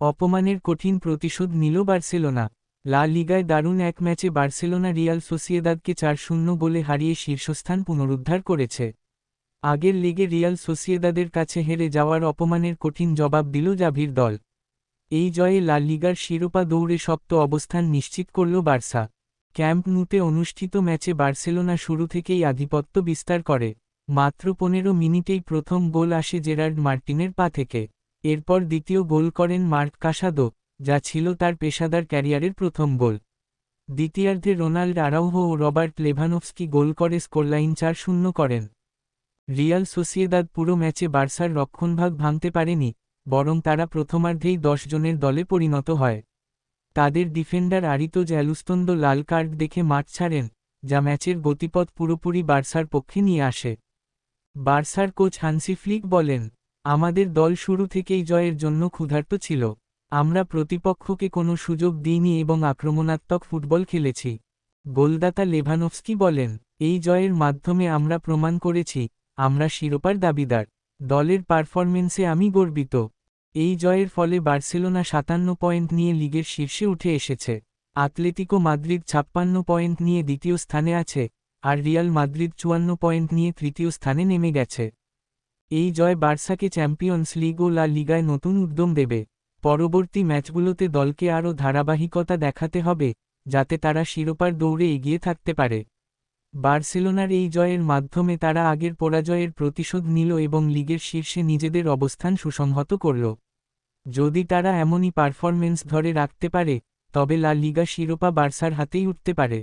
অপমানের কঠিন প্রতিশোধ নিল বার্সেলোনা। লা লিগায় দারুণ এক ম্যাচে বার্সেলোনা রিয়াল সোসিয়েদাদকে ৪-০ গোলে হারিয়ে শীর্ষস্থান পুনরুদ্ধার করেছে। আগের লিগে রিয়াল সোসিয়েদাদের কাছে হেরে যাওয়ার অপমানের কঠিন জবাব দিল জাভির দল। এই জয়ে লা লিগার শিরোপা দৌড়ে সপ্ত অবস্থান নিশ্চিত করল বার্সা। ক্যাম্প নুতে অনুষ্ঠিত ম্যাচে বার্সেলোনা শুরু থেকেই আধিপত্য বিস্তার করে। মাত্র ১৫ মিনিটেই প্রথম গোল আসে জেরার্ড মার্টিনের পা থেকে। এরপর দ্বিতীয় গোল করেন মার্ক কাসাদো, যা ছিল তার পেশাদার ক্যারিয়ারের প্রথম গোল। দ্বিতীয়ার্ধে রোনাল্ড আরাউহো ও রবার্ট লেভানডফস্কি গোল করে স্কোরলাইন ৪-০ করেন। রিয়াল সোসিয়েদাদ পুরো ম্যাচে বার্সার রক্ষণভাগ ভাঙতে পারেনি, বরং তারা প্রথমার্ধেই ১০ জনের দলে পরিণত হয়। তাদের ডিফেন্ডার আরিতোজ অ্যালুস্তোন্দো লাল কার্ড দেখে মাঠ ছাড়েন, যা ম্যাচের গতিপথ পুরোপুরি বার্সার পক্ষে নিয়ে আসে। বার্সার কোচ হান্সি ফ্লিক বলেন, আমাদের দল শুরু থেকেই জয়ের জন্য ক্ষুধার্ত ছিল। আমরা প্রতিপক্ষকে কোনো সুযোগ দিইনি এবং আক্রমণাত্মক ফুটবল খেলেছি। গোলদাতা লেভানডফস্কি বলেন, এই জয়ের মাধ্যমে আমরা প্রমাণ করেছি আমরা শিরোপার দাবিদার। দলের পারফরমেন্সে আমি গর্বিত। এই জয়ের ফলে বার্সেলোনা ৫৭ পয়েন্ট নিয়ে লিগের শীর্ষে উঠে এসেছে। আতলেতিকো মাদ্রিদ ৫৬ পয়েন্ট নিয়ে দ্বিতীয় স্থানে আছে, আর রিয়াল মাদ্রিদ ৫৪ পয়েন্ট নিয়ে তৃতীয় স্থানে নেমে গেছে। এই জয় বার্সাকে চ্যাম্পিয়ন্স লিগ ও লা লিগায় নতুন উদ্যম দেবে। পরবর্তী ম্যাচগুলোতে দলকে আরও ধারাবাহিকতা দেখাতে হবে, যাতে তারা শিরোপার দৌড়ে এগিয়ে থাকতে পারে। বার্সেলোনার এই জয়ের মাধ্যমে তারা আগের পরাজয়ের প্রতিশোধ নিল এবং লিগের শীর্ষে নিজেদের অবস্থান সুসংহত করল। যদি তারা এমনই পারফরমেন্স ধরে রাখতে পারে, তবে লা লিগা শিরোপা বার্সার হাতেই উঠতে পারে।